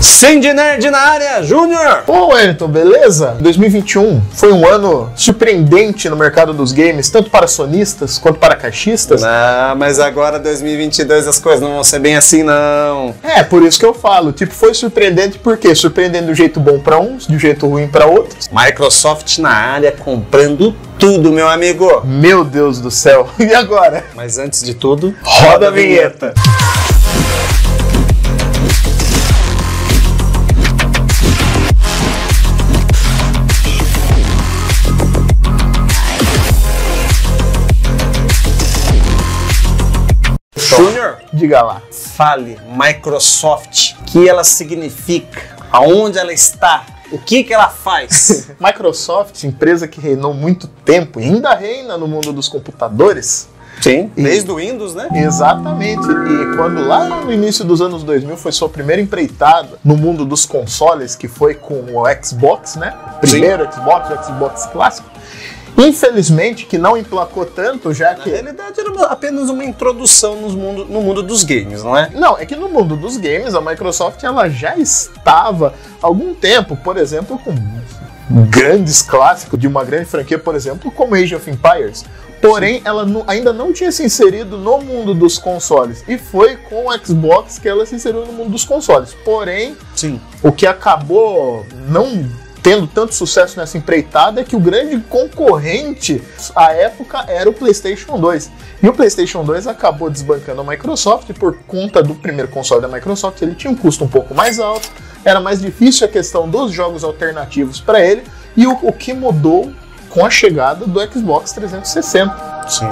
Cindy Nerd na área, Júnior! Ô Wellington, beleza? 2021 foi um ano surpreendente no mercado dos games, tanto para sonistas quanto para caixistas. Não, mas agora 2022 as coisas não vão ser bem assim, não. É, por isso que eu falo, foi surpreendente por quê? Surpreendente do jeito bom para uns, do jeito ruim para outros. Microsoft na área comprando tudo, meu amigo. Meu Deus do céu, e agora? Mas antes de tudo, roda a vinheta. Júnior, diga lá. Fale, Microsoft, o que ela significa, aonde ela está, o que ela faz? Microsoft, empresa que reinou muito tempo e ainda reina no mundo dos computadores. Sim, desde o Windows, né? Exatamente. E quando lá no início dos anos 2000 foi sua primeira empreitada no mundo dos consoles, que foi com o Xbox, né? Primeiro Xbox, o Xbox clássico. Infelizmente, que não emplacou tanto, já que... Na realidade, era apenas uma introdução no mundo dos games, não é? Não, é que no mundo dos games, a Microsoft ela já estava há algum tempo, por exemplo, com grandes clássicos de uma grande franquia, por exemplo, como Age of Empires. Porém, ela ainda não tinha se inserido no mundo dos consoles. E foi com o Xbox que ela se inseriu no mundo dos consoles. Porém, sim, o que acabou não tendo tanto sucesso nessa empreitada é que o grande concorrente à época era o PlayStation 2. E o PlayStation 2 acabou desbancando a Microsoft por conta do primeiro console da Microsoft. Ele tinha um custo um pouco mais alto, era mais difícil a questão dos jogos alternativos para ele, e o que mudou com a chegada do Xbox 360. Sim.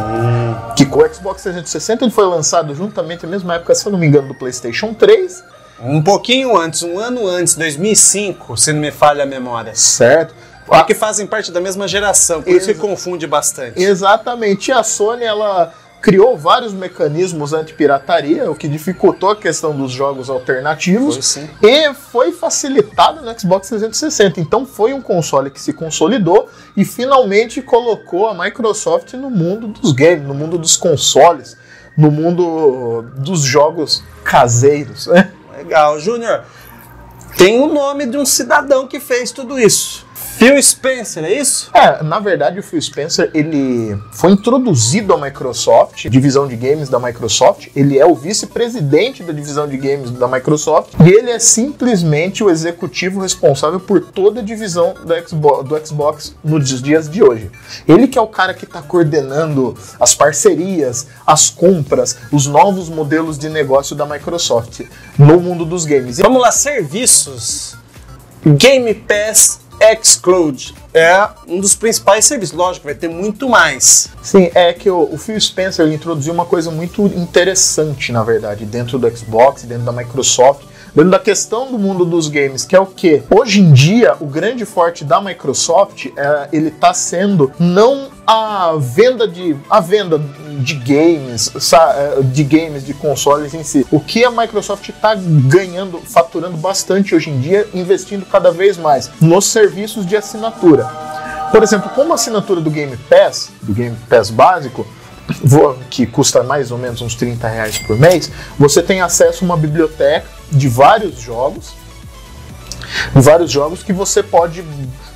Que com o Xbox 360 ele foi lançado juntamente na mesma época, se eu não me engano, do PlayStation 3. Um pouquinho antes, um ano antes, 2005, se não me falha a memória. Certo. Porque fazem parte da mesma geração, por isso que confunde bastante. Exatamente. E a Sony, ela criou vários mecanismos anti-pirataria, o que dificultou a questão dos jogos alternativos. Foi, sim. E foi facilitado no Xbox 360. Então foi um console que se consolidou e finalmente colocou a Microsoft no mundo dos games, no mundo dos consoles, no mundo dos jogos caseiros, né? Legal. Júnior, tem o nome de um cidadão que fez tudo isso. Phil Spencer, é isso? É, na verdade o Phil Spencer, ele foi introduzido à Microsoft, divisão de games da Microsoft, ele é o vice-presidente da divisão de games da Microsoft, e ele é simplesmente o executivo responsável por toda a divisão do Xbox nos dias de hoje. Ele que é o cara que está coordenando as parcerias, as compras, os novos modelos de negócio da Microsoft no mundo dos games. Vamos lá, serviços. Game Pass xCloud é um dos principais serviços. Lógico, vai ter muito mais. Sim, é que o Phil Spencer ele introduziu uma coisa muito interessante, na verdade, dentro do Xbox, dentro da Microsoft, dentro da questão do mundo dos games, que é o quê? Hoje em dia, o grande forte da Microsoft, ele está sendo não a venda de games, de consoles em si. O que a Microsoft está ganhando, faturando bastante hoje em dia, investindo cada vez mais nos serviços de assinatura. Por exemplo, como a assinatura do Game Pass básico, que custa mais ou menos uns R$30 por mês, você tem acesso a uma biblioteca de vários jogos que você pode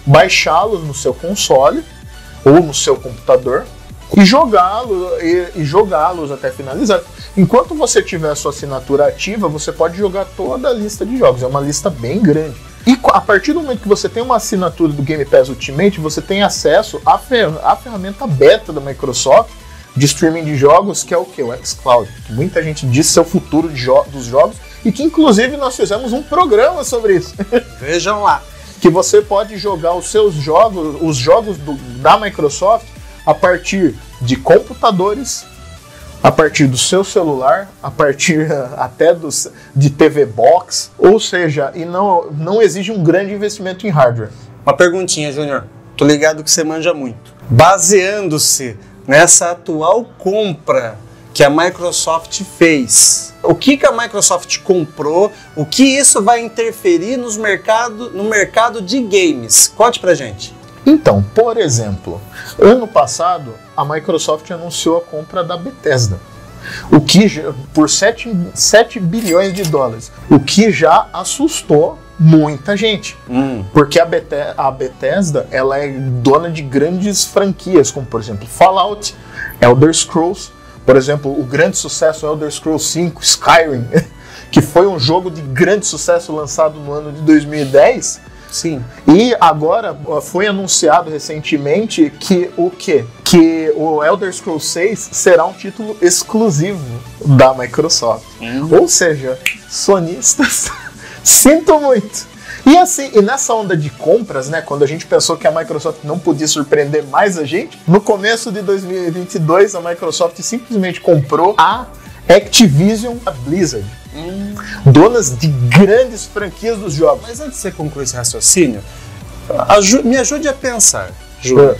baixá-los no seu console ou no seu computador e jogá-los até finalizar. Enquanto você tiver a sua assinatura ativa, você pode jogar toda a lista de jogos. É uma lista bem grande. E a partir do momento que você tem uma assinatura do Game Pass Ultimate, você tem acesso à ferramenta beta da Microsoft de streaming de jogos, que é o que? O xCloud. Que muita gente diz ser o futuro dos jogos e que inclusive nós fizemos um programa sobre isso. Vejam lá. Que você pode jogar os seus jogos, os jogos da Microsoft, a partir de computadores, a partir do seu celular, a partir até de TV Box, ou seja, e não exige um grande investimento em hardware. Uma perguntinha, Júnior. Tô ligado que você manja muito. Baseando-se nessa atual compra que a Microsoft fez, o que a Microsoft comprou, o que isso vai interferir no mercado de games? Conte pra gente. Então, por exemplo, ano passado a Microsoft anunciou a compra da Bethesda. O que por 7 bilhões de dólares, o que já assustou muita gente. Porque a Bethesda, ela é dona de grandes franquias, como por exemplo Fallout, Elder Scrolls, por exemplo, o grande sucesso Elder Scrolls 5, Skyrim, que foi um jogo de grande sucesso lançado no ano de 2010. Sim. E agora foi anunciado recentemente que o quê? Que o Elder Scrolls 6 será um título exclusivo da Microsoft. Ou seja, sonistas, sinto muito. E assim, e nessa onda de compras, né, quando a gente pensou que a Microsoft não podia surpreender mais a gente, no começo de 2022 a Microsoft simplesmente comprou a Activision, a Blizzard. Donas de grandes franquias dos jogos. Mas antes de você concluir esse raciocínio, me ajude a pensar, Júlio.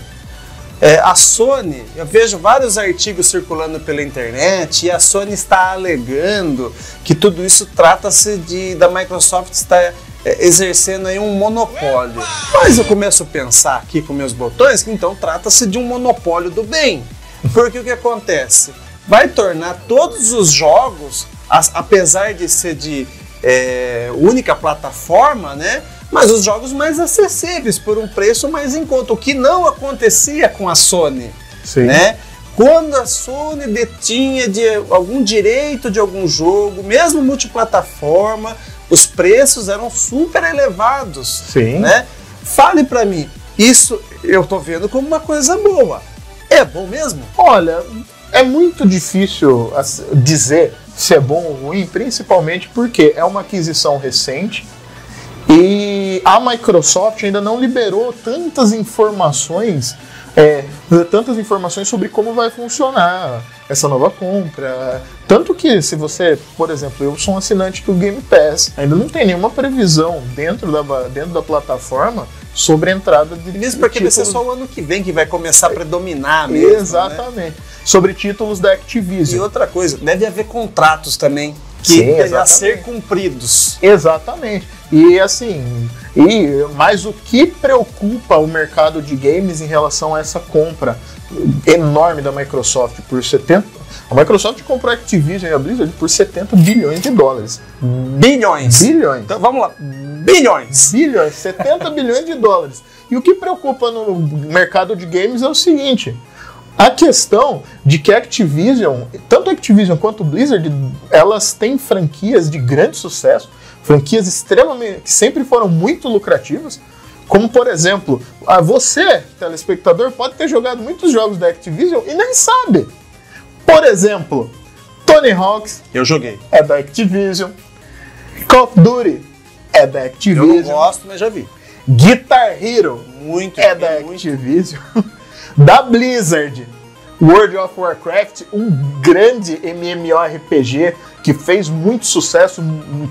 A Sony, eu vejo vários artigos circulando pela internet e a Sony está alegando que tudo isso trata-se da Microsoft estar exercendo aí um monopólio. Mas eu começo a pensar aqui com meus botões que então trata-se de um monopólio do bem. Porque o que acontece? Vai tornar todos os jogos, apesar de ser de única plataforma, né? Mas os jogos mais acessíveis por um preço mais em conta, o que não acontecia com a Sony. Sim. Né? Quando a Sony detinha algum direito de algum jogo, mesmo multiplataforma, os preços eram super elevados. Sim. Né? Fale pra mim, isso eu tô vendo como uma coisa boa. É bom mesmo? Olha, é muito difícil dizer se é bom ou ruim, principalmente porque é uma aquisição recente e a Microsoft ainda não liberou tantas informações sobre como vai funcionar essa nova compra. Tanto que se você, por exemplo, eu sou um assinante do Game Pass, ainda não tem nenhuma previsão dentro da plataforma sobre a entrada de mesmo porque vai ser só o ano que vem que vai começar a predominar mesmo. Exatamente. Né? Sobre títulos da Activision. E outra coisa, deve haver contratos também que devem a ser cumpridos. Exatamente. E assim, mas o que preocupa o mercado de games em relação a essa compra enorme da Microsoft por 70... A Microsoft comprou a Activision e a Blizzard por 70 bilhões de dólares. Bilhões. Então vamos lá. Bilhões. 70 bilhões de dólares. E o que preocupa no mercado de games é o seguinte: a questão de que a Activision, tanto a Activision quanto a Blizzard, elas têm franquias de grande sucesso, franquias extremamente, que sempre foram muito lucrativas, como por exemplo, você, telespectador, pode ter jogado muitos jogos da Activision e nem sabe. Por exemplo, Tony Hawk's, eu joguei, é da Activision. Call of Duty é da Activision. Eu não gosto, mas já vi. Guitar Hero é da Activision. Da Blizzard, World of Warcraft, um grande MMORPG que fez muito sucesso,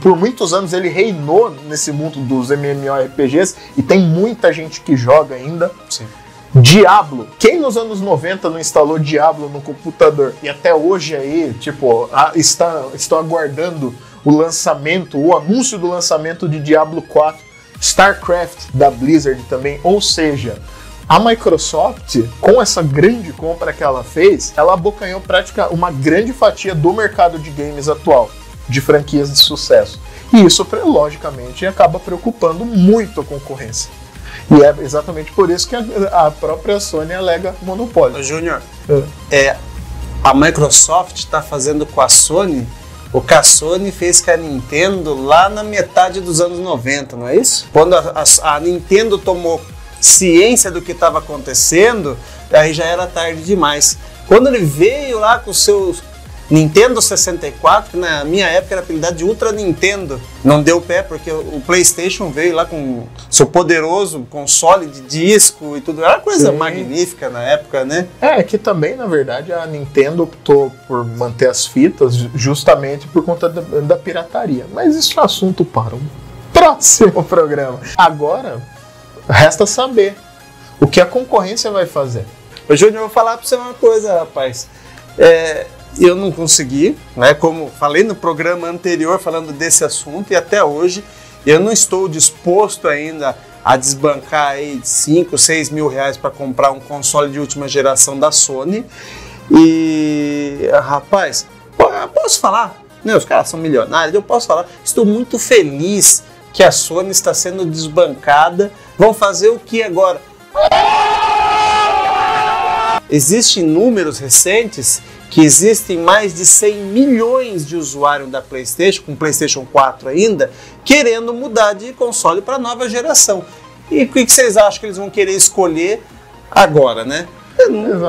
por muitos anos ele reinou nesse mundo dos MMORPGs e tem muita gente que joga ainda. Sim. Diablo. Quem nos anos 90 não instalou Diablo no computador? E até hoje aí, estão aguardando o lançamento, o anúncio do lançamento de Diablo 4. StarCraft da Blizzard também. Ou seja, a Microsoft, com essa grande compra que ela fez, ela abocanhou praticamente uma grande fatia do mercado de games atual, de franquias de sucesso. E isso, logicamente, acaba preocupando muito a concorrência. E é exatamente por isso que a própria Sony alega monopólio. Júnior, a Microsoft está fazendo com a Sony o que a Sony fez com a Nintendo lá na metade dos anos 90, não é isso? Quando a Nintendo tomou ciência do que estava acontecendo, aí já era tarde demais. Quando ele veio lá com o seu Nintendo 64, que na minha época era apelidado de Ultra Nintendo, não deu pé porque o PlayStation veio lá com seu poderoso console de disco e tudo, era uma coisa magnífica na época, né? Que também, na verdade, a Nintendo optou por manter as fitas justamente por conta da pirataria, mas isso é assunto para um próximo programa. Agora, resta saber o que a concorrência vai fazer. Ô Júnior, eu vou falar para você uma coisa, rapaz. Eu não consegui, né? Como falei no programa anterior falando desse assunto, e até hoje eu não estou disposto ainda a desbancar aí 5, 6 mil reais para comprar um console de última geração da Sony. E, rapaz, posso falar, né, os caras são milionários, eu posso falar, estou muito feliz que a Sony está sendo desbancada. Vão fazer o que agora? Existem números recentes que existem mais de 100 milhões de usuários da PlayStation, com PlayStation 4 ainda, querendo mudar de console para a nova geração. E o que vocês acham que eles vão querer escolher agora, né?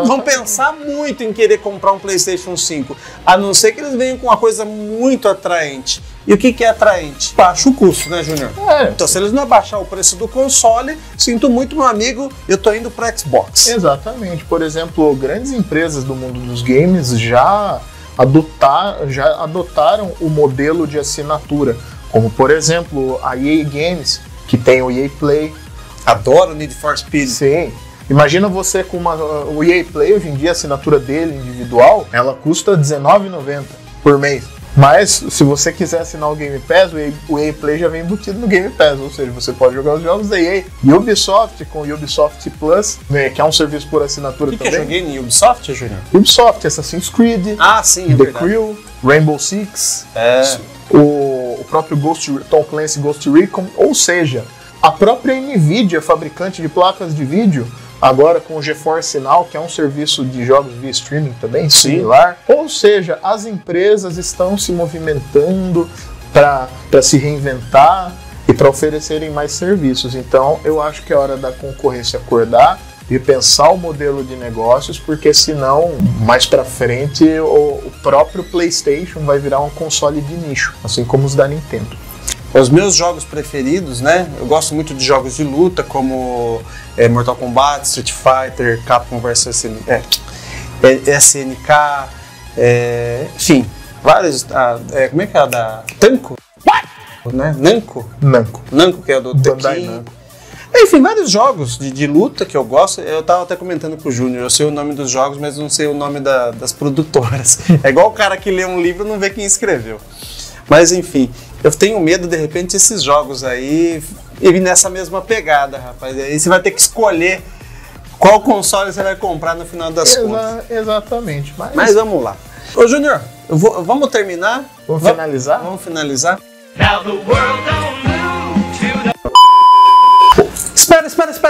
Vão pensar muito em querer comprar um PlayStation 5, a não ser que eles venham com uma coisa muito atraente. E o que é atraente? Baixa o custo, né, Júnior? Então, se eles não abaixar o preço do console, sinto muito, meu amigo, eu tô indo para Xbox. Exatamente. Por exemplo, grandes empresas do mundo dos games já adotaram o modelo de assinatura, como, por exemplo, a EA Games, que tem o EA Play. Adoro o Need for Speed. Sim. Imagina você com o EA Play, hoje em dia a assinatura dele individual, ela custa R$19,90 por mês. Mas se você quiser assinar o Game Pass, o EA Play já vem embutido no Game Pass, ou seja, você pode jogar os jogos da EA. Ubisoft com o Ubisoft Plus, né, que é um serviço por assinatura também. Que eu joguei no Ubisoft, Júnior? Ubisoft, Assassin's Creed, sim, The Crew, Rainbow Six, o próprio Tom Clancy Ghost Recon, ou seja, a própria Nvidia, fabricante de placas de vídeo, agora com o GeForce Now, que é um serviço de jogos via streaming também, similar. Ou seja, as empresas estão se movimentando para se reinventar e para oferecerem mais serviços. Então, eu acho que é hora da concorrência acordar e pensar o modelo de negócios, porque senão, mais para frente, o próprio PlayStation vai virar um console de nicho, assim como os da Nintendo. Os meus jogos preferidos, né? Eu gosto muito de jogos de luta, como Mortal Kombat, Street Fighter, Capcom vs SNK, enfim, vários. Como é que é a da Tanco? Né? Namco, que é do Tekken. Enfim, vários jogos de luta que eu gosto. Eu tava até comentando com o Júnior, eu sei o nome dos jogos, mas não sei o nome das produtoras. É igual o cara que lê um livro e não vê quem escreveu. Mas enfim, eu tenho medo, de repente, esses jogos aí ir nessa mesma pegada, rapaz. Aí você vai ter que escolher qual console você vai comprar no final das contas. Exatamente. Mas vamos lá. Ô, Júnior, vamos terminar? Vamos finalizar? Vamos finalizar.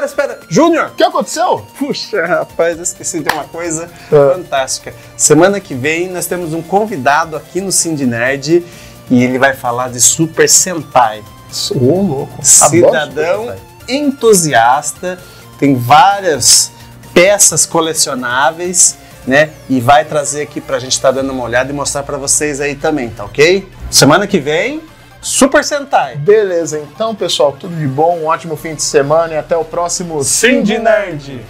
Espera. Júnior! O que aconteceu? Puxa, rapaz, eu esqueci de uma coisa fantástica. Semana que vem nós temos um convidado aqui no Cindy Nerd e ele vai falar de Super Sentai. Louco. Cidadão entusiasta, tem várias peças colecionáveis, né? E vai trazer aqui pra gente estar dando uma olhada e mostrar pra vocês aí também, tá ok? Semana que vem, Super Sentai. Beleza, então pessoal, tudo de bom, um ótimo fim de semana e até o próximo Cindy Nerd.